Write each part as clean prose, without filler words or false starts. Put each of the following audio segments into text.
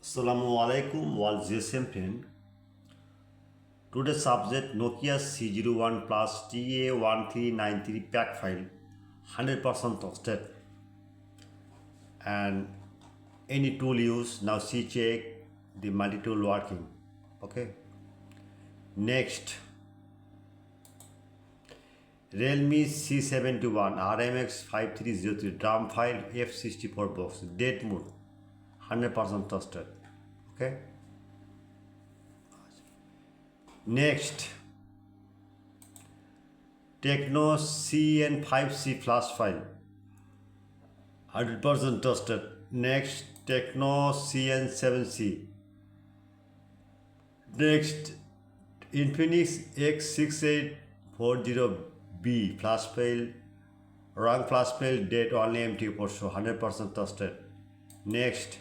Assalamu alaikum, all GSM friend. Today's subject Nokia C01 plus TA1393 pack file 100% trusted and any tool used. Now see check the multi-tool working. Okay. Next, Realme C71 RMX 5303 drum file F64 box date mode 100% trusted. Okay. Next, Techno CN5C flash file 100% trusted. Next, Techno CN7C. Next, Infinix X6840B flash file, wrong flash file, date only empty for show 100% trusted. Next,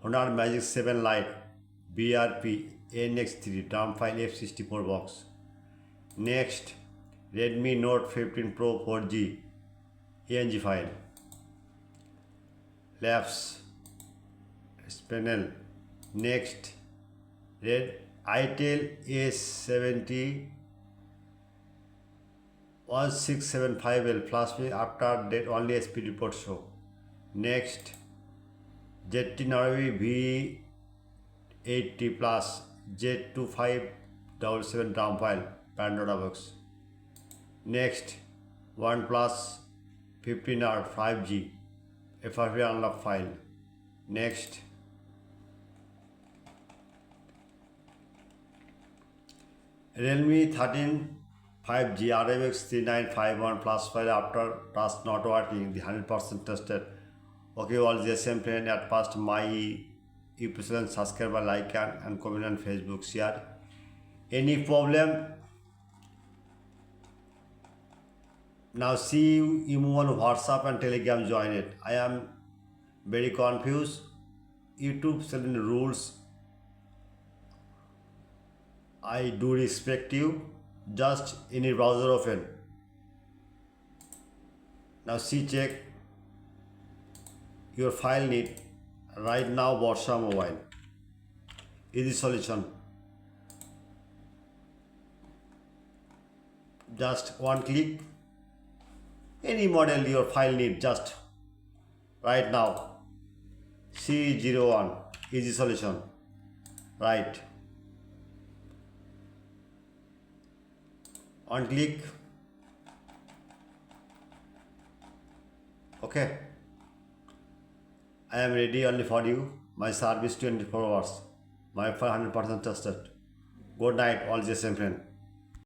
Honor Magic 7 Lite BRP NX3 drum file F64 box. Next, Redmi Note 15 Pro 4G ENG file. Labs panel. Next, Red itel A70 1675L flash file after date only SP report show. Next, ZT Naravi V80 plus Z2577 drum file Pandora box. Next, OnePlus 15R 5G Frp unlock file. Next, Realme 13 5G RMX 3951 plus file after task not working, the 100% tested. Okay, all the same friend at first my YouTube subscribe, like and comment on Facebook, share. Any problem? Now see you move on WhatsApp and Telegram, join it. I am very confused. YouTube certain rules. I do respect you. Just any browser open. Now see check your file need right now. Borsha Mobile. Easy solution. Just one click. Any model your file need, just right now. C01 easy solution. Right. One click. Okay. I am ready only for you. My service 24 hours. My 100% trusted. Good night, all the same friend.